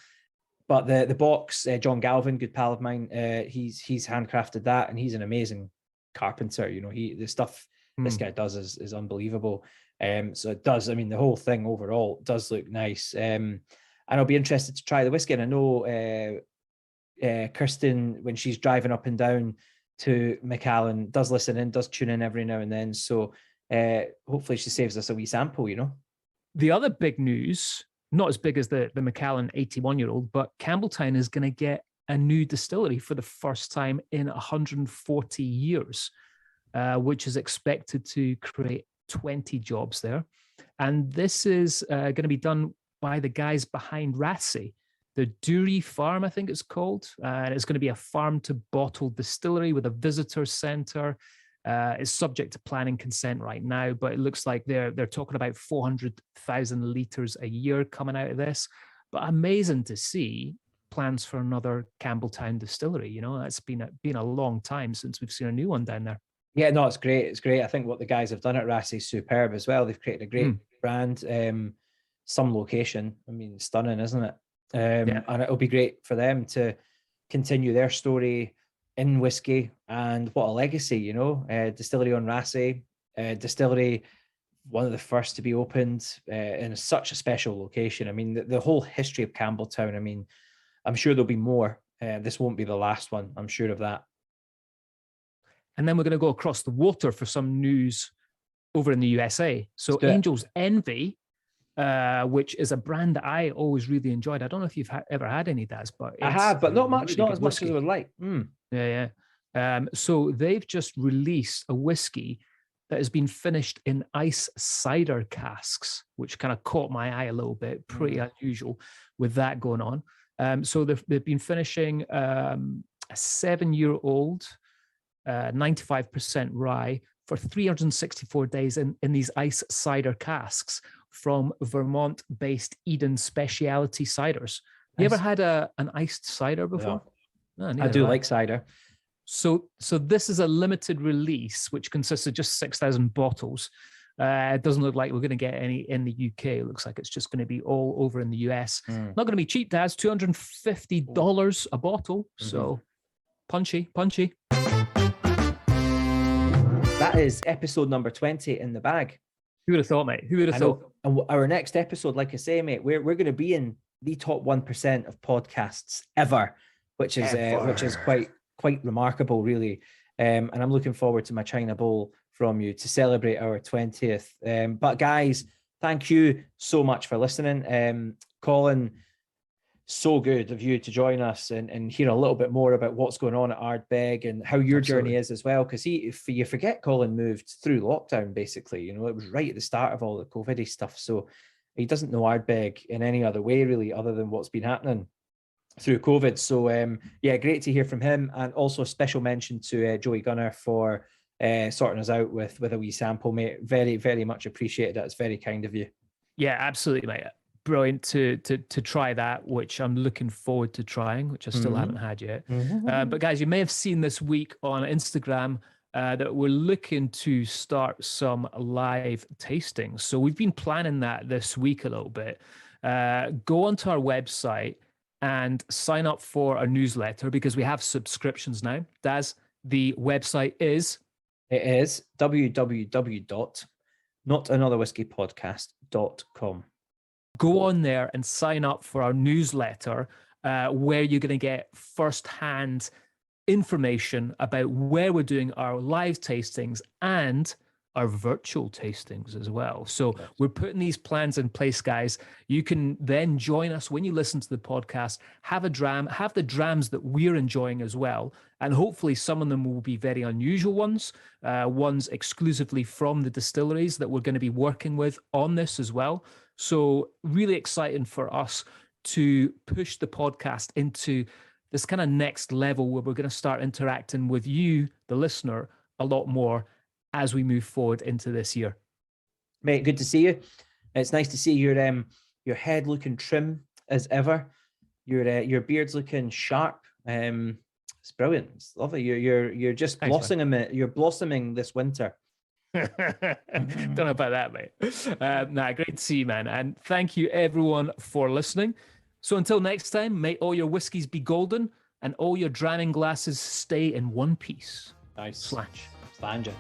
But the box, John Galvin, good pal of mine, he's handcrafted that, and he's an amazing carpenter. You know, the stuff this guy does is unbelievable. So it does. I mean, the whole thing overall does look nice. And I'll be interested to try the whiskey. And I know Kirsten, when she's driving up and down to Macallan, does listen in, does tune in every now and then. So hopefully she saves us a wee sample, you know. The other big news, not as big as the Macallan 81-year-old, but Campbeltown is going to get a new distillery for the first time in 140 years, which is expected to create 20 jobs there. And this is going to be done by the guys behind Rathsay, the Dury Farm, I think it's called. And it's going to be a farm-to-bottle distillery with a visitor centre. It's subject to planning consent right now, but it looks like they're talking about 400,000 litres a year coming out of this. But amazing to see plans for another Campbeltown distillery. You know, that's been a long time since we've seen a new one down there. Yeah, no, it's great. It's great. I think what the guys have done at Rathsay is superb as well. They've created a great brand, some location. I mean, stunning, isn't it? And it'll be great for them to continue their story in whiskey, and what a legacy, you know. Distillery on Rathsay, distillery, one of the first to be opened in such a special location. I mean, the whole history of Campbeltown, I mean, I'm sure there'll be more. This won't be the last one. I'm sure of that. And then we're going to go across the water for some news over in the USA. So Angel's Envy, which is a brand that I always really enjoyed. I don't know if you've ever had any, Daz, but I have, but not much, really not as much as I would like. So they've just released a whiskey that has been finished in ice cider casks, which kind of caught my eye a little bit. Pretty unusual with that going on. So they've been finishing a 7-year-old 95% rye for 364 days in these ice cider casks from Vermont-based Eden Specialty Ciders. You ever had an iced cider before? No, I do like cider. So this is a limited release, which consists of just 6,000 bottles. It doesn't look like we're going to get any in the UK. It looks like it's just going to be all over in the US. Not going to be cheap, Daz. $250 a bottle. So punchy. That is episode number 20 in the bag. Who would have thought, mate? Who would have thought? And our next episode, like I say, mate, we're going to be in the top 1% of podcasts ever, which is quite remarkable, really. And I'm looking forward to my China Bowl from you to celebrate our 20th. But guys, thank you so much for listening. Colin, so good of you to join us and hear a little bit more about what's going on at Ardbeg and how your journey is as well. Because you forget, Colin moved through lockdown, basically. You know, it was right at the start of all the COVID-y stuff. So he doesn't know Ardbeg in any other way, really, other than what's been happening through COVID. So great to hear from him. And also a special mention to Joey Gunner for sorting us out with a wee sample, mate. Very, very much appreciated. That's very kind of you. Yeah, absolutely, mate. Brilliant to try that, which I'm looking forward to trying, which I still haven't had yet. But guys, you may have seen this week on Instagram that we're looking to start some live tastings. So we've been planning that this week a little bit. Go onto our website and sign up for our newsletter, because we have subscriptions now. Daz, the website is? It is www.notanotherwhiskypodcast.com. Go on there and sign up for our newsletter, where you're going to get firsthand information about where we're doing our live tastings and our virtual tastings as well. So we're putting these plans in place, guys. You can then join us when you listen to the podcast, have the drams that we're enjoying as well. And hopefully some of them will be very unusual ones exclusively from the distilleries that we're going to be working with on this as well. So really exciting for us to push the podcast into this kind of next level where we're going to start interacting with you, the listener, a lot more as we move forward into this year. Mate, good to see you. It's nice to see your head looking trim as ever. Your beard's looking sharp. It's brilliant. It's lovely. You're just blossoming. You're blossoming this winter. Don't know about that, mate. Great to see you, man. And thank you everyone for listening. So until next time, may all your whiskies be golden and all your drowning glasses stay in one piece. Nice. Slash. Slanja.